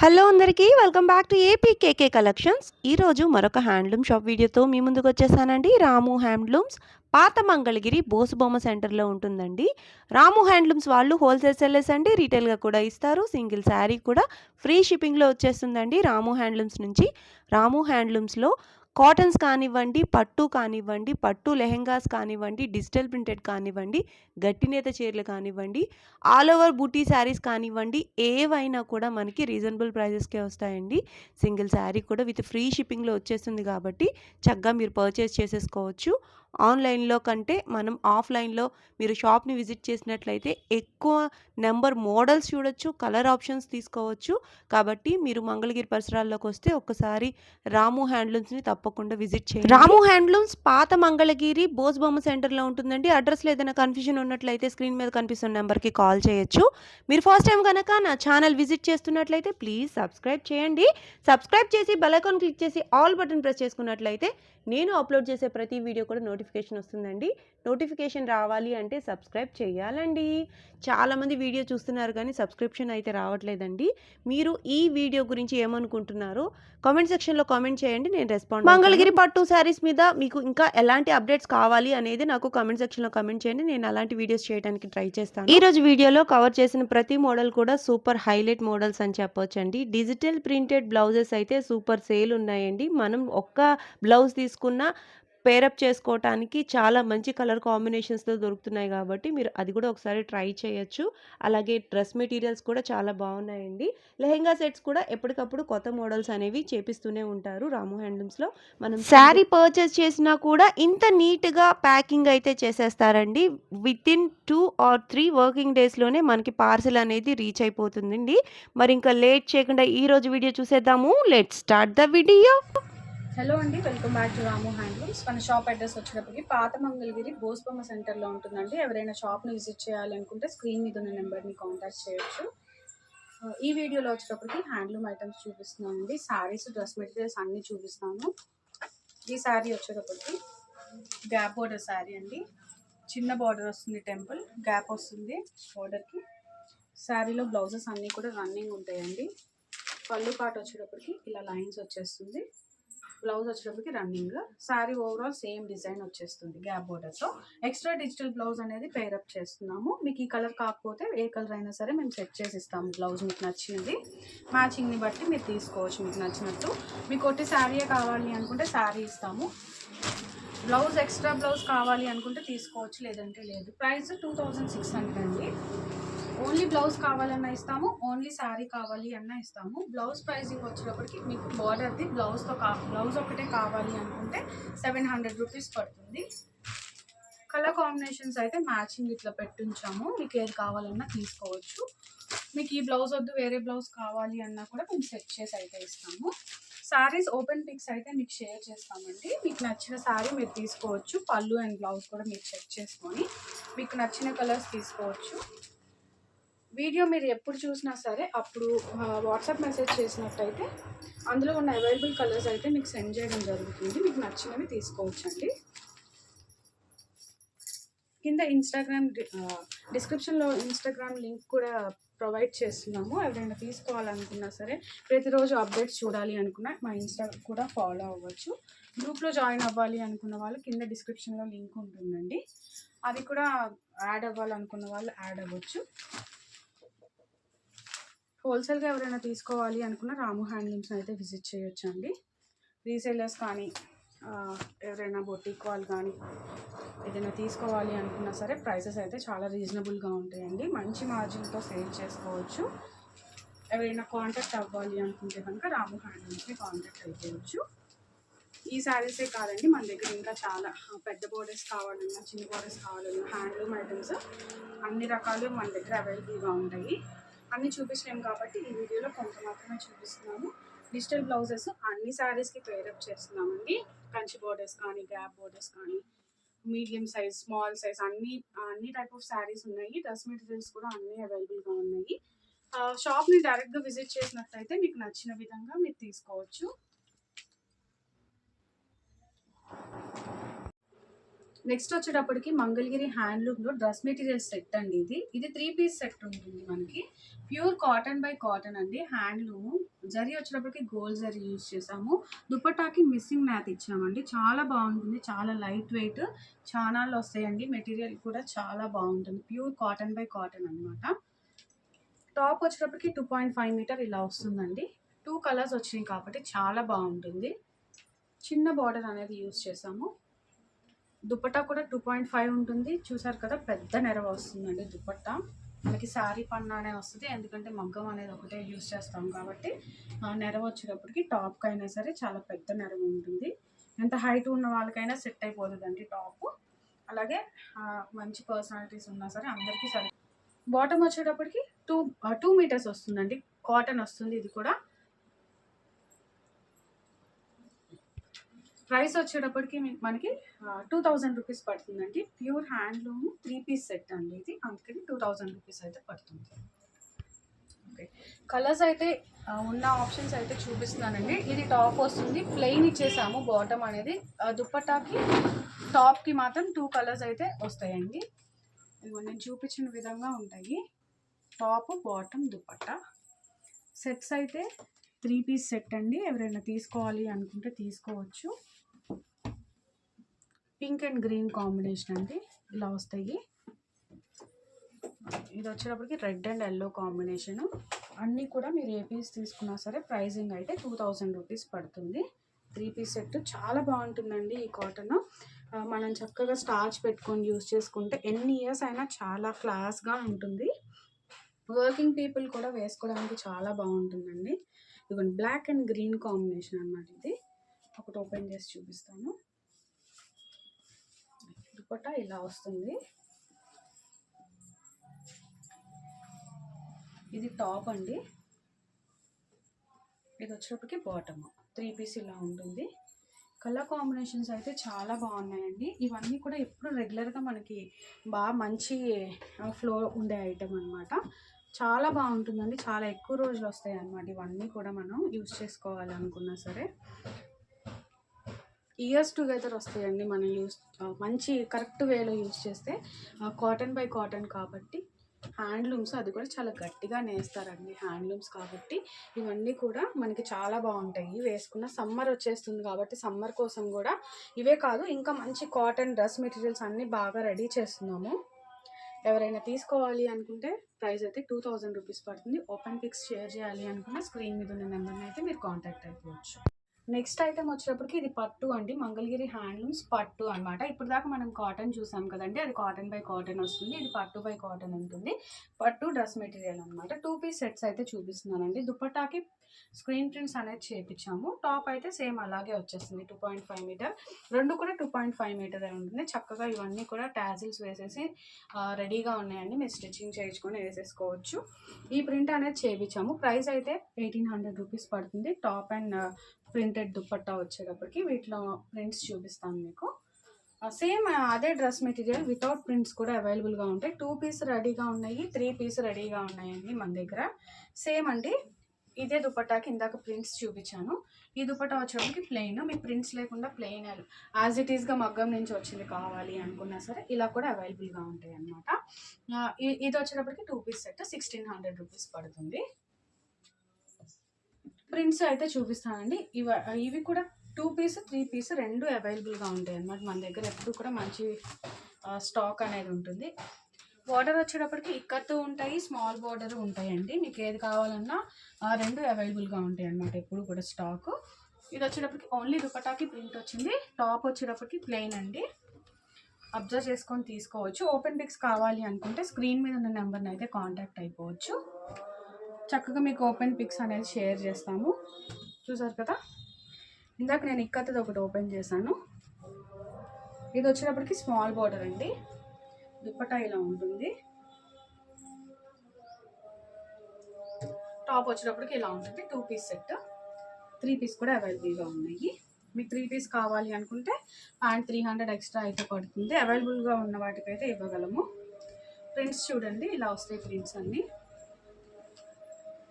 Hello అందరికీ welcome back to APKK collections. ఈరోజు మరొక హ్యాండ్లూమ్ షాప్ వీడియోతో మీ ముందుకు వచ్చేసానండి. రాము హ్యాండ్లూమ్స్ పాత మంగళగిరి బోసుబొమ్మ సెంటర్లో ఉంటుందండి. రాము హ్యాండ్లూమ్స్ వాళ్ళు హోల్సేల్ సెల్లర్స్ అండి, రీటైల్గా కూడా ఇస్తారు. సింగిల్ శారీ కూడా ఫ్రీ షిప్పింగ్లో వచ్చేస్తుందండి రాము హ్యాండ్లూమ్స్ నుంచి. రాము హ్యాండ్లూమ్స్లో కాటన్స్ కానివ్వండి, పట్టు కానివ్వండి, పట్టు లెహెంగాస్ కానివ్వండి, డిజిటల్ ప్రింటెడ్ కానివ్వండి, గట్టినేత చీరలు కానివ్వండి, ఆల్ ఓవర్ బూటీ శారీస్ కానివ్వండి, ఏవైనా కూడా మనకి రీజనబుల్ ప్రైజెస్కే వస్తాయండి. సింగిల్ శారీ కూడా విత్ ఫ్రీ షిప్పింగ్లో వచ్చేస్తుంది కాబట్టి చక్కగా మీరు పర్చేస్ చేసేసుకోవచ్చు. ఆన్లైన్లో కంటే మనం ఆఫ్లైన్లో మీరు షాప్ని విజిట్ చేసినట్లయితే ఎక్కువ నెంబర్ మోడల్స్ చూడొచ్చు, కలర్ ఆప్షన్స్ తీసుకోవచ్చు. కాబట్టి మీరు మంగళగిరి పరిసరాల్లోకి వస్తే ఒక్కసారి రాము హ్యాండ్లూమ్స్ని తప్పకుండా విజిట్ చేయండి. రాము హ్యాండ్లూమ్స్ పాత మంగళగిరి బోస్బొమ్మ సెంటర్లో ఉంటుందండి. అడ్రస్లో ఏదైనా కన్ఫ్యూజన్ ఉన్నట్లయితే స్క్రీన్ మీద కనిపిస్తున్న నెంబర్కి కాల్ చేయొచ్చు. మీరు ఫస్ట్ టైం కనుక నా ఛానల్ విజిట్ చేస్తున్నట్లయితే ప్లీజ్ సబ్స్క్రైబ్ చేయండి. సబ్స్క్రైబ్ చేసి బెల్ ఐకాన్ క్లిక్ చేసి ఆల్ బటన్ ప్రెస్ చేసుకున్నట్లయితే నేను అప్లోడ్ చేసే ప్రతి వీడియో కూడా నోటిఫికేషన్ వస్తుందండి. నోటిఫికేషన్ రావాలి అంటే సబ్స్క్రైబ్ చేయాలండి. చాలామంది వీడియో చూస్తున్నారు కానీ సబ్స్క్రిప్షన్ అయితే రావట్లేదండి. మీరు ఈ వీడియో గురించి ఏమనుకుంటున్నారో కామెంట్ సెక్షన్లో కామెంట్ చేయండి, నేను రెస్పాండ్. మంగళగిరి పట్టు శారీస్ మీద మీకు ఇంకా ఎలాంటి అప్డేట్స్ కావాలి అనేది నాకు కామెంట్ సెక్షన్లో కామెంట్ చేయండి, నేను అలాంటి వీడియోస్ చేయడానికి ట్రై చేస్తాను. ఈ రోజు వీడియోలో కవర్ చేసిన ప్రతి మోడల్ కూడా సూపర్ హైలైట్ మోడల్స్ అని చెప్పొచ్చండి. డిజిటల్ ప్రింటెడ్ బ్లౌజెస్ అయితే సూపర్ సేల్ ఉన్నాయండి. మనం ఒక్క బ్లౌజ్ తీసుకున్న పేరప్ చేసుకోవటానికి చాలా మంచి కలర్ కాంబినేషన్స్తో దొరుకుతున్నాయి కాబట్టి మీరు అది కూడా ఒకసారి ట్రై చేయొచ్చు. అలాగే డ్రెస్ మెటీరియల్స్ కూడా చాలా బాగున్నాయండి. లెహెంగా సెట్స్ కూడా ఎప్పటికప్పుడు కొత్త మోడల్స్ అనేవి చేపిస్తూనే ఉంటారు రాము హ్యాండ్లూమ్స్లో. మనం శారీ పర్చేస్ చేసినా కూడా ఇంత నీట్గా ప్యాకింగ్ అయితే చేసేస్తారండి. వితిన్ 2 or 3 వర్కింగ్ డేస్లోనే మనకి పార్సిల్ అనేది రీచ్ అయిపోతుందండి. మరి ఇంకా లేట్ చేయకుండా ఈరోజు వీడియో చూసేద్దాము. Let's start the video. Hello అండి, welcome back to Ramu Handlooms. మన షాప్ అడ్రస్ వచ్చేటప్పటికి పాత మంగళగిరి బోస్బొమ్మ సెంటర్లో ఉంటుందండి. ఎవరైనా షాప్ని విజిట్ చేయాలనుకుంటే స్క్రీన్ మీద ఉన్న నెంబర్ని కాంటాక్ట్ చేయొచ్చు. ఈ వీడియోలో వచ్చేటప్పటికి హ్యాండ్లూమ్ ఐటమ్స్ చూపిస్తున్నానండి. శారీస్, డ్రెస్ మెటీరియల్స్ అన్నీ చూపిస్తాను. ఈ శారీ వచ్చేటప్పటికి గ్యాప్ బోర్డర్ శారీ అండి. చిన్న బార్డర్ వస్తుంది, టెంపుల్ గ్యాప్ వస్తుంది బార్డర్కి. శారీలో బ్లౌజెస్ అన్నీ కూడా రన్నింగ్ ఉంటాయండి. పళ్ళు పాటు వచ్చేటప్పటికి ఇలా లైన్స్ వచ్చేస్తుంది. బ్లౌజ్ వచ్చేటప్పటికి running. Sari overall same design వచ్చేస్తుంది గ్యాప్ బోర్డర్తో. ఎక్స్ట్రా డిజిటల్ బ్లౌజ్ అనేది పేరప్ చేస్తున్నాము. మీకు ఈ కలర్ కాకపోతే ఏ కలర్ అయినా సరే మేము సెట్ చేసి ఇస్తాము. బ్లౌజ్ మీకు నచ్చినది మ్యాచింగ్ని బట్టి మీరు తీసుకోవచ్చు మీకు నచ్చినట్టు. మీకు ఒకటి శారీయే కావాలి అనుకుంటే శారీ ఇస్తాము. బ్లౌజ్ ఎక్స్ట్రా బ్లౌజ్ కావాలి అనుకుంటే తీసుకోవచ్చు, లేదంటే లేదు. ప్రైస్ 2600 అండి. ఓన్లీ బ్లౌజ్ కావాలన్నా ఇస్తాము, ఓన్లీ శారీ కావాలి అన్నా ఇస్తాము. బ్లౌజ్ ప్రైజింగ్ వచ్చేటప్పటికి మీకు బార్డర్ది బ్లౌజ్ ఒకటే కావాలి అనుకుంటే 700 రూపీస్ పడుతుంది. కలర్ కాంబినేషన్స్ అయితే మ్యాచింగ్ ఇట్లా పెట్టుంచాము. మీకు ఏది కావాలన్నా తీసుకోవచ్చు. మీకు ఈ బ్లౌజ్ వద్దు వేరే బ్లౌజ్ కావాలి అన్నా కూడా మేము సెట్ చేసి అయితే ఇస్తాము. శారీస్ ఓపెన్ పిక్స్ అయితే మీకు షేర్ చేస్తామండి. మీకు నచ్చిన శారీ మీరు తీసుకోవచ్చు. పళ్ళు అండ్ బ్లౌజ్ కూడా మీరు చెక్ చేసుకొని మీకు నచ్చిన కలర్స్ తీసుకోవచ్చు. వీడియో మీరు ఎప్పుడు చూసినా సరే అప్పుడు వాట్సాప్ మెసేజ్ చేసినట్టయితే అందులో ఉన్న అవైలబుల్ కలర్స్ అయితే మీకు సెండ్ చేయడం జరుగుతుంది. మీకు నచ్చినవి తీసుకోవచ్చండి. కింద డిస్క్రిప్షన్లో ఇన్స్టాగ్రామ్ లింక్ కూడా ప్రొవైడ్ చేస్తున్నాము. ఎవరైనా తీసుకోవాలనుకున్నా సరే, ప్రతిరోజు అప్డేట్స్ చూడాలి అనుకున్నా మా ఇన్స్టా కూడా ఫాలో అవ్వచ్చు. గ్రూప్లో జాయిన్ అవ్వాలి అనుకున్న వాళ్ళు కింద డిస్క్రిప్షన్లో లింక్ ఉంటుందండి, అది కూడా యాడ్ అవ్వాలనుకున్న వాళ్ళు యాడ్ అవ్వచ్చు. హోల్సేల్గా ఎవరైనా తీసుకోవాలి అనుకున్న రాము హ్యాండ్లూమ్స్ అయితే విజిట్ చేయొచ్చు అండి. రీసేలర్స్ కానీ ఎవరైనా బొటిక్ వాళ్ళు కానీ ఏదైనా తీసుకోవాలి అనుకున్నా సరే ప్రైసెస్ అయితే చాలా రీజనబుల్గా ఉంటాయండి. మంచి మార్జిన్తో సేల్ చేసుకోవచ్చు. ఎవరైనా కాంటాక్ట్ అవ్వాలి అనుకుంటే కనుక రాము హ్యాండ్లూమ్స్ని కాంటాక్ట్ అయిపోవచ్చు. ఈ శారీసే కాదండి, మన దగ్గర ఇంకా చాలా పెద్ద బోర్డర్స్ కావాలన్నా, చిన్న బోర్డర్స్ కావాలన్నా, హ్యాండ్లూమ్ ఐటమ్స్ అన్ని రకాలు మన దగ్గర అవైలబుల్గా ఉంటాయి. అన్నీ చూపించలేము కాబట్టి ఈ వీడియోలో కొంత మాత్రమే చూపిస్తున్నాము. డిజిటల్ బ్లౌజెస్ అన్ని శారీస్కి పేరప్ చేస్తున్నామండి. కంచి బోర్డర్స్ కానీ, గ్యాప్ బోర్డర్స్ కానీ, మీడియం సైజ్, స్మాల్ సైజ్ అన్ని టైప్ ఆఫ్ శారీస్ ఉన్నాయి. డ్రెస్ మెటీరియల్స్ కూడా అన్నీ అవైలబుల్గా ఉన్నాయి. షాప్ని డైరెక్ట్గా విజిట్ చేసినట్లయితే మీకు నచ్చిన విధంగా మీరు తీసుకోవచ్చు. నెక్స్ట్ వచ్చేటప్పటికి మంగళగిరి హ్యాండ్లూమ్లో డ్రెస్ మెటీరియల్ సెట్ అండి. ఇది 3 పీస్ సెట్ ఉంటుంది మనకి. ప్యూర్ కాటన్ బై కాటన్ అండి. హ్యాండ్లూమ్ జరీ వచ్చేటప్పటికి గోల్డ్ జరీ యూజ్ చేసాము. దుపట్టాకి మిస్సింగ్ మ్యాథ్ ఇచ్చామండి. చాలా బాగుంటుంది, చాలా లైట్ వెయిట్, చానాళ్ళు వస్తాయండి. మెటీరియల్ కూడా చాలా బాగుంటుంది. ప్యూర్ కాటన్ బై కాటన్ అనమాట. టాప్ వచ్చేటప్పటికి 2.5 మీటర్ ఇలా వస్తుందండి. 2 కలర్స్ వచ్చినాయి కాబట్టి చాలా బాగుంటుంది. చిన్న బార్డర్ అనేది యూజ్ చేసాము. దుపట్టా కూడా 2.5 ఉంటుంది. చూసారు కదా, పెద్ద నెరవ వస్తుందండి దుపట్టా. మనకి శారీ పన్నానే వస్తుంది, ఎందుకంటే మగ్గం అనేది ఒకటే యూజ్ చేస్తాం కాబట్టి. నెరవ వచ్చేటప్పటికి టాప్కి అయినా సరే చాలా పెద్ద నెరవ ఉంటుంది. ఎంత హైట్ ఉన్న వాళ్ళకైనా సెట్ అయిపోతుందండి టాప్. అలాగే మంచి పర్సనాలిటీస్ ఉన్నా సరే అందరికీ సరే. బాటమ్ వచ్చేటప్పటికి 2 మీటర్స్ వస్తుందండి. కాటన్ వస్తుంది. ఇది కూడా ప్రైస్ వచ్చేటప్పటికి మనకి 2000 రూపీస్ పడుతుందండి. ప్యూర్ హ్యాండ్లూమ్ 3 పీస్ సెట్ అండి ఇది, అందుకని 2000 రూపీస్ అయితే పడుతుంది. ఓకే, కలర్స్ అయితే ఉన్న ఆప్షన్స్ అయితే చూపిస్తున్నానండి. ఇది టాప్ వస్తుంది, ప్లెయిన్ ఇచ్చేసాము బాటమ్ అనేది. దుపట్టాకి టాప్కి మాత్రం 2 కలర్స్ అయితే వస్తాయండి. నేను చూపించిన విధంగా ఉంటాయి. Top, bottom, dupatta. సెట్స్ అయితే 3 పీస్ సెట్ అండి. ఎవరైనా తీసుకోవాలి అనుకుంటే తీసుకోవచ్చు. పింక్ అండ్ గ్రీన్ కాంబినేషన్ అండి, ఇలా వస్తాయి. ఇది వచ్చేటప్పటికి రెడ్ అండ్ ఎల్లో కాంబినేషను. అన్నీ కూడా మీరు ఏ పీస్ తీసుకున్నా సరే ప్రైజింగ్ అయితే 2000 రూపీస్ పడుతుంది. 3 పీస్ సెట్ చాలా బాగుంటుందండి. ఈ కాటన్ మనం చక్కగా స్టార్చ్ పెట్టుకొని యూజ్ చేసుకుంటే ఎన్ని ఇయర్స్ అయినా చాలా క్లాస్గా ఉంటుంది. వర్కింగ్ పీపుల్ కూడా వేసుకోవడానికి చాలా బాగుంటుందండి. ఇదిగోండి, బ్లాక్ అండ్ గ్రీన్ కాంబినేషన్ అన్నమాట. ఇది ఒకటి ఓపెన్ చేసి చూపిస్తాను. దుపట్టా ఇలా వస్తుంది. ఇది టాప్ అండి. ఇది వచ్చేటప్పటికి బాటమ్. 3 పీస్ ఇలా ఉంటుంది. కలర్ కాంబినేషన్స్ అయితే చాలా బాగున్నాయండి. ఇవన్నీ కూడా ఎప్పుడు రెగ్యులర్గా మనకి బాగా మంచి ఫ్లో ఉండే ఐటమ్ అనమాట. చాలా బాగుంటుందండి. చాలా ఎక్కువ రోజులు వస్తాయి అన్నమాట. ఇవన్నీ కూడా మనం యూజ్ చేసుకోవాలనుకున్నా సరే ఇయర్స్ టుగెదర్ వస్తాయండి. మనం మంచి కరెక్ట్ వేలో యూజ్ చేస్తే. కాటన్ బై కాటన్ కాబట్టి హ్యాండ్లూమ్స్, అది కూడా చాలా గట్టిగా నేస్తారండి హ్యాండ్లూమ్స్ కాబట్టి. ఇవన్నీ కూడా మనకి చాలా బాగుంటాయి వేసుకున్న. సమ్మర్ వచ్చేస్తుంది కాబట్టి సమ్మర్ కోసం కూడా ఇవే కాదు, ఇంకా మంచి కాటన్ డ్రెస్ మెటీరియల్స్ అన్నీ బాగా రెడీ చేస్తున్నాము. ఎవరైనా తీసుకోవాలి అనుకుంటే ప్రైస్ అయితే 2000 రూపీస్ పడుతుంది. ఓపెన్ పిక్స్ షేర్ చేయాలి అనుకున్న స్క్రీన్ మీద ఉన్న నెంబర్ని అయితే మీరు కాంటాక్ట్ అయిపోవచ్చు. నెక్స్ట్ ఐటమ్ వచ్చేటప్పటికి ఇది పట్టు అండి. మంగళగిరి హ్యాండ్లూమ్స్ పట్టు అనమాట. ఇప్పుడు దాకా మనం కాటన్ చూసాం కదండి, అది కాటన్ బై కాటన్ వస్తుంది. ఇది పట్టు బై కాటన్ ఉంటుంది. పట్టు డ్రెస్ మెటీరియల్ అనమాట. 2 పీస్ సెట్స్ అయితే చూపిస్తున్నానండి. దుపట్టాకి స్క్రీన్ ప్రింట్స్ అనేది చేపించాము. టాప్ అయితే సేమ్ అలాగే వచ్చేస్తుంది. 2.5 మీటర్. రెండు కూడా 2.5 మీటర్ ఉంటుంది. చక్కగా ఇవన్నీ కూడా టాజిల్స్ వేసేసి రెడీగా ఉన్నాయండి. మీరు స్టిచ్చింగ్ చేయించుకొని వేసేసుకోవచ్చు. ఈ ప్రింట్ అనేది చేయించాము. ప్రైస్ అయితే 1800 రూపీస్ పడుతుంది. టాప్ అండ్ ప్రింటెడ్ దుపట్టా వచ్చేటప్పటికి వీటిలో ప్రింట్స్ చూపిస్తాను మీకు. సేమ్ అదే డ్రెస్ మెటీరియల్ వితౌట్ ప్రింట్స్ కూడా అవైలబుల్గా ఉంటాయి. 2 పీస్ రెడీగా ఉన్నాయి, 3 పీస్ రెడీగా ఉన్నాయండి మన దగ్గర. సేమ్ అండి, ఇదే దుపట్టాకి ఇందాక ప్రింట్స్ చూపించాను. ఈ దుపట్టా వచ్చేటప్పటికి ప్లెయిన్, మీకు ప్రింట్స్ లేకుండా ప్లెయిన్ యాజ్ ఇట్ ఈస్గా మగ్గం నుంచి వచ్చింది కావాలి అనుకున్నా సరే ఇలా కూడా అవైలబుల్గా ఉంటాయి అన్నమాట. ఇది వచ్చేటప్పటికి 2 పీస్ సెట్ 1600 రూపీస్ పడుతుంది. ప్రింట్స్ అయితే చూపిస్తానండి. ఇవి కూడా 2 పీస్ 3 పీస్ రెండు అవైలబుల్గా ఉంటాయి అన్నమాట. మన దగ్గర ఎప్పుడు కూడా మంచి స్టాక్ అనేది ఉంటుంది. బార్డర్ వచ్చేటప్పటికి ఇక్కత్తు ఉంటాయి, స్మాల్ బార్డర్ ఉంటాయండి. మీకు ఏది కావాలన్నా రెండు అవైలబుల్గా ఉంటాయి అన్నమాట ఎప్పుడు కూడా స్టాక్. ఇది వచ్చేటప్పటికి ఓన్లీ దుపట్టాకి ప్రింట్ వచ్చింది. టాప్ వచ్చేటప్పటికి ప్లెయిన్ అండి. అబ్జర్వ్ చేసుకొని తీసుకోవచ్చు. ఓపెన్ పిక్స్ కావాలి అనుకుంటే స్క్రీన్ మీద ఉన్న నెంబర్ని అయితే కాంటాక్ట్ అయిపోవచ్చు. చక్కగా మీకు ఓపెన్ పిక్స్ అనేది షేర్ చేస్తాము. చూసారు కదా, ఇందాక నేను ఇక్కత్తది ఒకటి ఓపెన్ చేశాను. ఇది వచ్చేటప్పటికి స్మాల్ బార్డర్ అండి. దుపట్టా ఇలా ఉంటుంది. టాప్ వచ్చేటప్పటికి ఇలా ఉంటుంది. 2 పీస్ సెట్. 3 పీస్ కూడా అవైలబుల్గా ఉన్నాయి. మీకు 3 పీస్ కావాలి అనుకుంటే ప్యాంట్ 300 ఎక్స్ట్రా అయితే పడుతుంది. అవైలబుల్గా ఉన్న వాటికైతే ఇవ్వగలము. ప్రింట్స్ చూడండి, ఇలా వస్తాయి ప్రింట్స్ అన్నీ.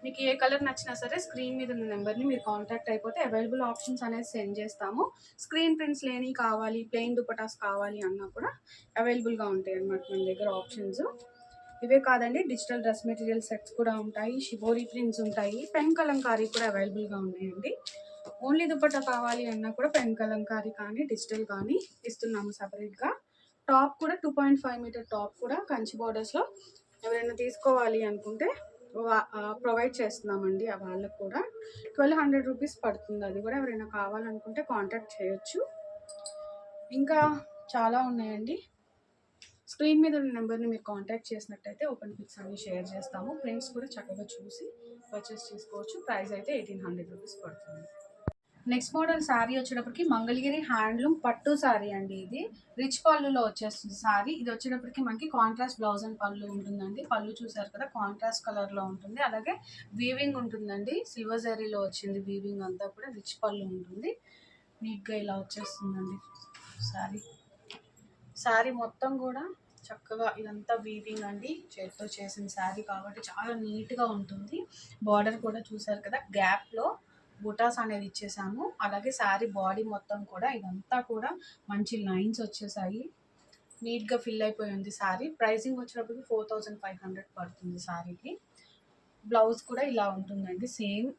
మీకు ఏ కలర్ నచ్చినా సరే స్క్రీన్ మీద ఉన్న నెంబర్ని మీరు కాంటాక్ట్ అయిపోతే అవైలబుల్ ఆప్షన్స్ అనేది సెండ్ చేస్తాము. స్క్రీన్ ప్రింట్స్ లేని కావాలి, ప్లెయిన్ దుపటాస్ కావాలి అన్నా కూడా అవైలబుల్గా ఉంటాయి అన్నమాట మన దగ్గర ఆప్షన్స్. ఇవే కాదండి, డిజిటల్ డ్రెస్ మెటీరియల్ సెట్స్ కూడా ఉంటాయి, షిబోరి ప్రింట్స్ ఉంటాయి, పెన్ కలంకారీ కూడా అవైలబుల్గా ఉన్నాయండి. ఓన్లీ దుపట్టా కావాలి అన్నా కూడా పెన్ కలంకారీ కానీ డిజిటల్ కానీ ఇస్తున్నాము సపరేట్గా. టాప్ కూడా 2.5 మీటర్ టాప్ కూడా కంచి బార్డర్స్లో ఎవరైనా తీసుకోవాలి అనుకుంటే ప్రొవైడ్ చేస్తున్నామండి. ఆ వాళ్ళకు కూడా 1200 రూపీస్ పడుతుంది. అది కూడా ఎవరైనా కావాలనుకుంటే కాంటాక్ట్ చేయొచ్చు. ఇంకా చాలా ఉన్నాయండి. స్క్రీన్ మీద ఉన్న నెంబర్ని మీరు కాంటాక్ట్ చేసినట్టయితే ఓపెన్ పిక్స్ అన్ని షేర్ చేస్తాము. ప్రింట్స్ కూడా చక్కగా చూసి పర్చేస్ చేసుకోవచ్చు. ప్రైస్ అయితే 1800 రూపీస్ పడుతుంది. నెక్స్ట్ మోడల్ శారీ వచ్చేటప్పటికి మంగళగిరి హ్యాండ్లూమ్ పట్టు శారీ అండి. ఇది రిచ్ పళ్ళులో వచ్చేస్తుంది శారీ. ఇది వచ్చేటప్పటికి మనకి కాంట్రాస్ట్ బ్లౌజ్ అండ్ పళ్ళు ఉంటుందండి. పళ్ళు చూసారు కదా, కాంట్రాస్ట్ కలర్లో ఉంటుంది. అలాగే వీవింగ్ ఉంటుందండి, సిల్వర్ జరీలో వచ్చింది వీవింగ్ అంతా కూడా. రిచ్ పళ్ళు ఉంటుంది, నీట్గా ఇలా వచ్చేస్తుందండి శారీ మొత్తం కూడా చక్కగా. ఇదంతా వీవింగ్ అండి, చేతితో చేసిన శారీ కాబట్టి చాలా నీట్గా ఉంటుంది. బార్డర్ కూడా చూసారు కదా, గ్యాప్లో బుటాస్ అనేది ఇచ్చేసాము. అలాగే శారీ బాడీ మొత్తం కూడా ఇదంతా కూడా మంచి లైన్స్ వచ్చేసాయి, నీట్గా ఫిల్ అయిపోయి ఉంది శారీ. ప్రైసింగ్ వచ్చేటప్పటికి 4500 పడుతుంది శారీకి. బ్లౌజ్ కూడా ఇలా ఉంటుందండి, సేమ్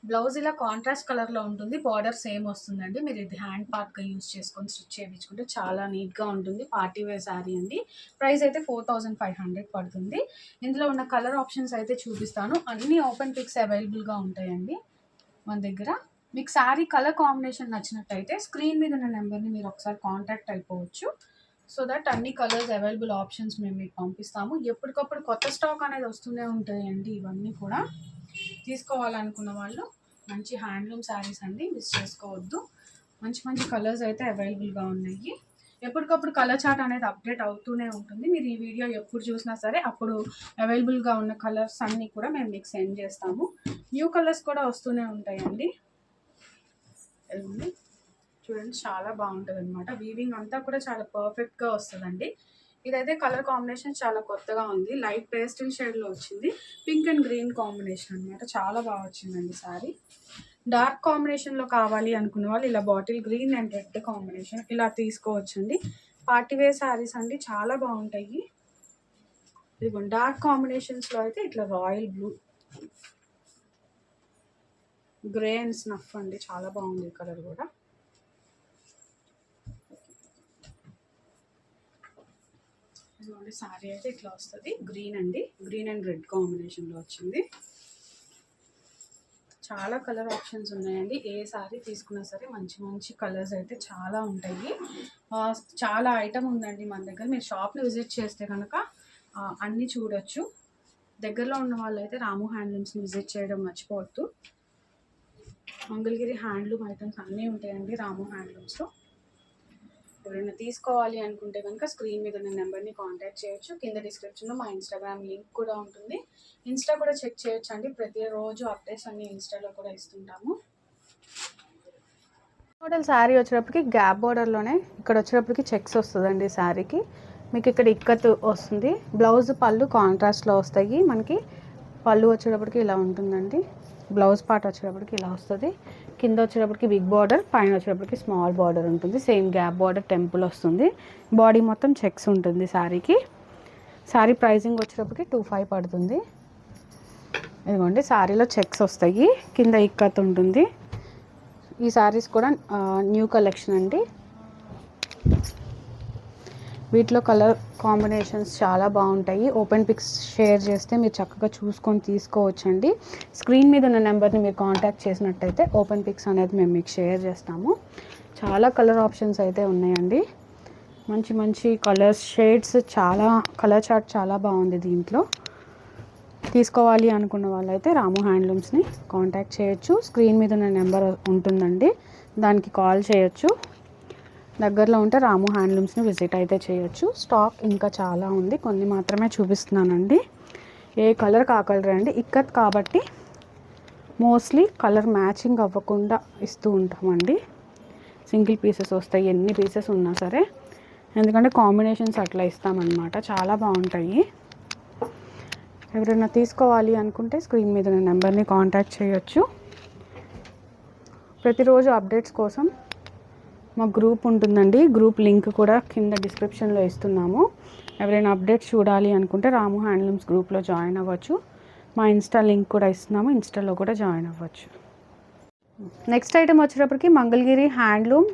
బ్లౌజ్ ఇలా కాంట్రాస్ట్ కలర్లో ఉంటుంది. బార్డర్ సేమ్ వస్తుందండి. మీరు ఇది హ్యాండ్ పార్ట్గా యూజ్ చేసుకొని స్టిచ్ చేయించుకుంటే చాలా నీట్గా ఉంటుంది. పార్టీ వేర్ శారీ అండి. ప్రైస్ అయితే 4500 పడుతుంది. ఇందులో ఉన్న కలర్ ఆప్షన్స్ అయితే చూపిస్తాను. అన్ని ఓపెన్ పిక్స్ అవైలబుల్గా ఉంటాయండి మన దగ్గర. మీకు శారీ కలర్ కాంబినేషన్ నచ్చినట్టయితే స్క్రీన్ మీద ఉన్న నెంబర్ని మీరు ఒకసారి కాంటాక్ట్ అయిపోవచ్చు. సో దట్ అన్ని కలర్స్ అవైలబుల్ ఆప్షన్స్ మేము మీకు పంపిస్తాము. ఎప్పటికప్పుడు కొత్త స్టాక్ అనేది వస్తూనే ఉంటాయండి. ఇవన్నీ కూడా తీసుకోవాలనుకున్న వాళ్ళు మంచి హ్యాండ్లూమ్ శారీస్ అండి, మిస్ చేసుకోవద్దు. మంచి మంచి కలర్స్ అయితే అవైలబుల్గా ఉన్నాయి. ఎప్పటికప్పుడు కలర్ చార్ట్ అనేది అప్డేట్ అవుతూనే ఉంటుంది. మీరు ఈ వీడియో ఎప్పుడు చూసినా సరే అప్పుడు అవైలబుల్గా ఉన్న కలర్స్ అన్నీ కూడా మేము మీకు సెండ్ చేస్తాము. న్యూ కలర్స్ కూడా వస్తూనే ఉంటాయండి. చూడండి, చాలా బాగుంటుంది అనమాట. వీవింగ్ అంతా కూడా చాలా పర్ఫెక్ట్గా వస్తుందండి. ఇదైతే కలర్ కాంబినేషన్ చాలా కొత్తగా ఉంది. లైట్ పేస్టల్ షేడ్లో వచ్చింది, పింక్ అండ్ గ్రీన్ కాంబినేషన్ అనమాట. చాలా బాగా వచ్చిందండి సారీ. డార్క్ కాంబినేషన్లో కావాలి అనుకున్న వాళ్ళు ఇలా bottle green and red combination ఇలా తీసుకోవచ్చండి. పార్టీవేర్ శారీస్ అండి, చాలా బాగుంటాయి. ఇదిగోండి, డార్క్ కాంబినేషన్స్లో అయితే ఇట్లా royal blue, grey and snuff అండి, చాలా బాగుంది కలర్ కూడా. సారీ అయితే ఇట్లా వస్తుంది, గ్రీన్ అండి, గ్రీన్ అండ్ రెడ్ కాంబినేషన్లో వచ్చింది. చాలా కలర్ ఆప్షన్స్ ఉన్నాయండి. ఏ సారీ తీసుకున్నా సరే మంచి మంచి కలర్స్ అయితే చాలా ఉంటాయి. చాలా ఐటమ్ ఉందండి మన దగ్గర. మీరు షాప్ని విజిట్ చేస్తే కనుక అన్నీ చూడొచ్చు. దగ్గరలో ఉన్న వాళ్ళు అయితే రాము హ్యాండ్లూమ్స్ని విజిట్ చేయడం మర్చిపోవద్దు. మంగళగిరి హ్యాండ్లూమ్ ఐటమ్స్ అన్నీ ఉంటాయండి రాము హ్యాండ్లూమ్స్లో. ఎవరైనా తీసుకోవాలి అనుకుంటే కనుక స్క్రీన్ మీద ఉన్న నెంబర్ని కాంటాక్ట్ చేయొచ్చు. కింద డిస్క్రిప్షన్లో మా ఇన్స్టాగ్రామ్ లింక్ కూడా ఉంటుంది. ఇన్స్టా కూడా చెక్ చేయొచ్చు అండి. ప్రతిరోజు అప్డేట్స్ అన్ని ఇన్స్టాలో కూడా ఇస్తుంటాము. మోడల్ శారీ వచ్చేటప్పటికి గ్యాప్ బోర్డర్లోనే ఇక్కడ వచ్చేటప్పటికి చెక్స్ వస్తుందండి శారీకి. మీకు ఇక్కడ ఇక్కత్ వస్తుంది. బ్లౌజ్ పళ్ళు కాంట్రాస్ట్లో వస్తాయి. మనకి పళ్ళు వచ్చేటప్పటికి ఇలా ఉంటుందండి. బ్లౌజ్ పార్ట్ వచ్చేటప్పటికి ఇలా వస్తుంది. కింద వచ్చేటప్పటికి బిగ్ బార్డర్, పైన వచ్చేటప్పటికి స్మాల్ బార్డర్ ఉంటుంది. సేమ్ గ్యాప్ బార్డర్ టెంపుల్ వస్తుంది. బాడీ మొత్తం చెక్స్ ఉంటుంది శారీకి. శారీ ప్రైసింగ్ వచ్చేటప్పటికి 2500 పడుతుంది. ఇదిగోండి, శారీలో చెక్స్ వస్తాయి, కింద ఇక్కత్ ఉంటుంది. ఈ శారీస్ కూడా న్యూ కలెక్షన్ అండి. వీటిలో కలర్ కాంబినేషన్స్ చాలా బాగుంటాయి. ఓపెన్ పిక్స్ షేర్ చేస్తే మీరు చక్కగా చూసుకొని తీసుకోవచ్చండి. స్క్రీన్ మీద ఉన్న నెంబర్ని మీరు కాంటాక్ట్ చేసినట్టయితే ఓపెన్ పిక్స్ అనేది మేము మీకు షేర్ చేస్తాము. చాలా కలర్ ఆప్షన్స్ అయితే ఉన్నాయండి. మంచి మంచి కలర్స్, షేడ్స్, చాలా కలర్ చార్ట్ చాలా బాగుంది దీంట్లో. తీసుకోవాలి అనుకున్న వాళ్ళైతే రాము హ్యాండ్లూమ్స్ని కాంటాక్ట్ చేయొచ్చు. స్క్రీన్ మీద ఉన్న నెంబర్ ఉంటుందండి, దానికి కాల్ చేయొచ్చు. దగ్గరలో ఉంటే రాము హ్యాండ్లూమ్స్ని విజిట్ అయితే చేయొచ్చు. స్టాక్ ఇంకా చాలా ఉంది, కొన్ని మాత్రమే చూపిస్తున్నానండి. ఏ కలర్ కలర్ అండి. ఇక్కత్ కాబట్టి మోస్ట్లీ కలర్ మ్యాచింగ్ అవ్వకుండా ఇస్తూ ఉంటామండి. సింగిల్ పీసెస్ వస్తాయి ఎన్ని పీసెస్ ఉన్నా సరే, ఎందుకంటే కాంబినేషన్స్ అట్లా ఇస్తామన్నమాట. చాలా బాగుంటాయి. ఎవరైనా తీసుకోవాలి అనుకుంటే స్క్రీన్ మీద ఉన్న నెంబర్ని కాంటాక్ట్ చేయొచ్చు. ప్రతిరోజు అప్డేట్స్ కోసం మా గ్రూప్ ఉంటుందండి. గ్రూప్ లింక్ కూడా కింద డిస్క్రిప్షన్లో ఇస్తున్నాము. ఎవరైనా అప్డేట్స్ చూడాలి అనుకుంటే రాము హ్యాండ్లూమ్స్ గ్రూప్లో జాయిన్ అవ్వచ్చు. మా ఇన్స్టా లింక్ కూడా ఇస్తున్నాము, ఇన్స్టాలో కూడా జాయిన్ అవ్వచ్చు. నెక్స్ట్ ఐటమ్ వచ్చేటప్పటికి మంగళగిరి హ్యాండ్లూమ్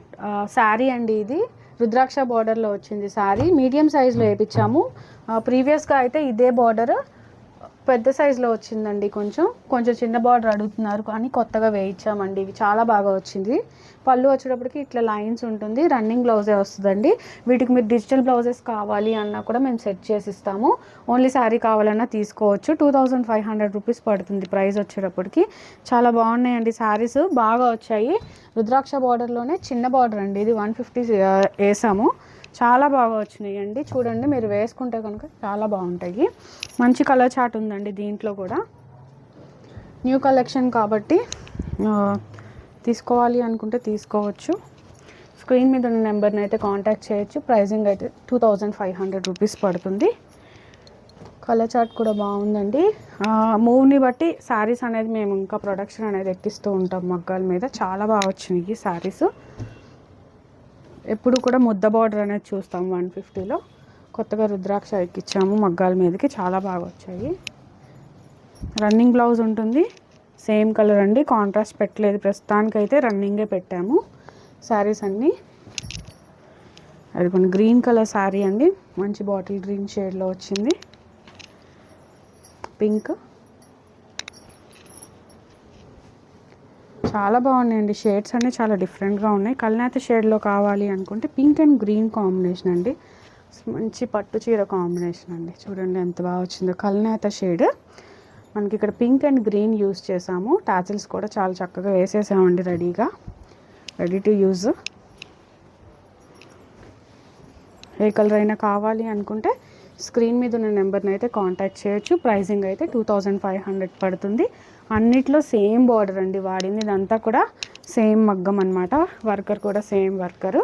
శారీ అండి. ఇది రుద్రాక్ష బార్డర్లో వచ్చింది శారీ. మీడియం సైజులో వేయించాము. ప్రీవియస్గా అయితే ఇదే బార్డర్ పెద్ద సైజులో వచ్చిందండి. కొంచెం చిన్న బార్డర్ అడుగుతున్నారు కానీ కొత్తగా వేయించామండి. ఇవి చాలా బాగా వచ్చింది. పళ్ళు వచ్చేటప్పటికి ఇట్లా లైన్స్ ఉంటుంది. రన్నింగ్ బ్లౌజే వస్తుందండి. వీటికి మీరు డిజిటల్ బ్లౌజెస్ కావాలి అన్నా కూడా మేము సెట్ చేసి ఇస్తాము. ఓన్లీ శారీ కావాలన్నా తీసుకోవచ్చు. 2500 రూపీస్ పడుతుంది ప్రైస్ వచ్చేటప్పటికి. చాలా బాగున్నాయండి శారీస్, బాగా వచ్చాయి. రుద్రాక్ష బార్డర్లోనే చిన్న బార్డర్ అండి. ఇది 150 వేసాము. చాలా బాగా వచ్చినాయి అండి. చూడండి, మీరు వేసుకుంటే కనుక చాలా బాగుంటాయి. మంచి కలర్ చార్ట్ ఉందండి దీంట్లో కూడా. న్యూ కలెక్షన్ కాబట్టి తీసుకోవాలి అనుకుంటే తీసుకోవచ్చు. స్క్రీన్ మీద ఉన్న నెంబర్ని అయితే కాంటాక్ట్ చేయొచ్చు. ప్రైజింగ్ అయితే 2500 రూపీస్ పడుతుంది. కలర్ చార్ట్ కూడా బాగుందండి. మూవ్ని బట్టి శారీస్ అనేది మేము ఇంకా ప్రొడక్షన్ అనేది ఎక్కిస్తూ ఉంటాం మగ్గాల మీద. చాలా బాగా వచ్చినాయి శారీస్. ఎప్పుడు కూడా ముద్ద బార్డర్ అనేది చూస్తాం 150లో. కొత్తగా రుద్రాక్ష ఎక్కించాము మగ్గాల మీదకి, చాలా బాగా వచ్చాయి. రన్నింగ్ బ్లౌజ్ ఉంటుంది. సేమ్ కలర్ అండి, కాంట్రాస్ట్ పెట్టలేదు ప్రస్తుతానికైతే, రన్నింగే పెట్టాము శారీస్ అన్నీ. అది కొన్ని గ్రీన్ కలర్ శారీ అండి, మంచి బాటిల్ గ్రీన్ షేడ్లో వచ్చింది. పింక్, చాలా బాగున్నాయండి. షేడ్స్ అన్నీ చాలా డిఫరెంట్గా ఉన్నాయి. కల్నేత షేడ్లో కావాలి అనుకుంటే పింక్ అండ్ గ్రీన్ కాంబినేషన్ అండి. మంచి పట్టు చీర కాంబినేషన్ అండి. చూడండి ఎంత బాగా వచ్చిందో. కల్నేత షేడ్ మనకి ఇక్కడ పింక్ అండ్ గ్రీన్ యూస్ చేసాము. టాచిల్స్ కూడా చాలా చక్కగా వేసేసామండి, రెడీ టు యూజ్. ఏ కలర్ అయినా కావాలి అనుకుంటే స్క్రీన్ మీద ఉన్న నెంబర్ని అయితే కాంటాక్ట్ చేయొచ్చు. ప్రైజింగ్ అయితే 2500 పడుతుంది. అన్నిట్లో సేమ్ బార్డర్ అండి వాడింది. ఇదంతా కూడా సేమ్ మగ్గం అనమాట. వర్కర్ కూడా సేమ్ వర్కరు.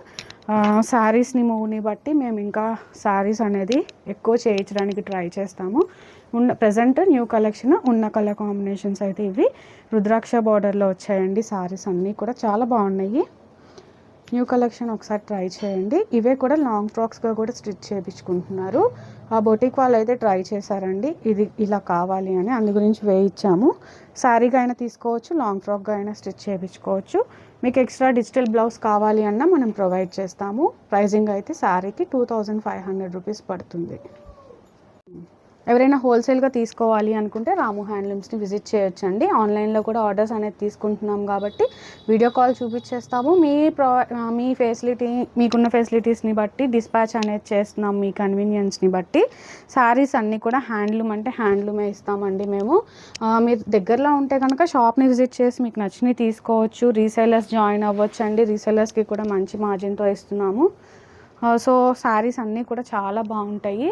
శారీస్ని మూవ్ని బట్టి మేము ఇంకా శారీస్ అనేది ఎక్కువ చేయించడానికి ట్రై చేస్తాము. ప్రజెంట్ న్యూ కలెక్షన్ ఉన్న కలర్ కాంబినేషన్స్ అయితే ఇవి రుద్రాక్ష బార్డర్లో వచ్చాయండి. శారీస్ అన్నీ కూడా చాలా బాగున్నాయి. న్యూ కలెక్షన్ ఒకసారి ట్రై చేయండి. ఇవే కూడా లాంగ్ ఫ్రాక్స్గా కూడా స్టిచ్ చేయించుకుంటున్నారు. ఆ బొటిక్ వాళ్ళు అయితే ట్రై చేశారండి ఇది ఇలా కావాలి అని, అందు గురించి వేయించాము. శారీగా అయినా తీసుకోవచ్చు, లాంగ్ ఫ్రాక్గా అయినా స్టిచ్ చేయించుకోవచ్చు. మీకు ఎక్స్ట్రా డిజిటల్ బ్లౌజ్ కావాలి అన్నా మనం ప్రొవైడ్ చేస్తాము. ప్రైజింగ్ అయితే శారీకి 2500 రూపీస్ పడుతుంది. ఎవరైనా హోల్సేల్గా తీసుకోవాలి అనుకుంటే రాము హ్యాండ్లూమ్స్ని విజిట్ చేయొచ్చండి. ఆన్లైన్లో కూడా ఆర్డర్స్ అనేది తీసుకుంటున్నాం కాబట్టి వీడియో కాల్ చూపించేస్తాము. మీ ఫెసిలిటీ, మీకున్న ఫెసిలిటీస్ని బట్టి డిస్పాచ్ అనేది చేస్తున్నాం మీ కన్వీనియన్స్ని బట్టి. శారీస్ అన్నీ కూడా హ్యాండ్లూమ్ అంటే హ్యాండ్లూమే ఇస్తామండి మేము. మీరు దగ్గరలో ఉంటే కనుక షాప్ని విజిట్ చేసి మీకు నచ్చినవి తీసుకోవచ్చు. రీసెలర్స్ జాయిన్ అవ్వచ్చు అండి. రీసెలర్స్కి కూడా మంచి మార్జిన్తో ఇస్తున్నాము. సో శారీస్ అన్నీ కూడా చాలా బాగుంటాయి.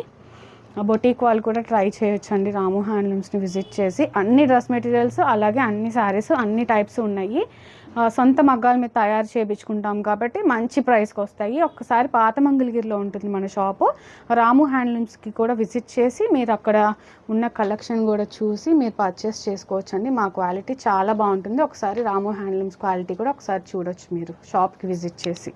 బొటీక్ వాళ్ళు కూడా ట్రై చేయొచ్చు అండి రాము హ్యాండ్లూమ్స్ని విజిట్ చేసి. అన్ని డ్రెస్ మెటీరియల్స్ అలాగే అన్ని శారీస్ అన్ని టైప్స్ ఉన్నాయి. సొంత మగ్గాల మీద తయారు చేయించుకుంటాం కాబట్టి మంచి ప్రైస్కి వస్తాయి. ఒక్కసారి పాత మంగళగిరిలో ఉంటుంది మన షాపు. రాము హ్యాండ్లూమ్స్కి కూడా విజిట్ చేసి మీరు అక్కడ ఉన్న కలెక్షన్ కూడా చూసి మీరు పర్చేస్ చేసుకోవచ్చు అండి. మా క్వాలిటీ చాలా బాగుంటుంది. ఒకసారి రాము హ్యాండ్లూమ్స్ క్వాలిటీ కూడా ఒకసారి చూడొచ్చు మీరు షాప్కి విజిట్ చేసి.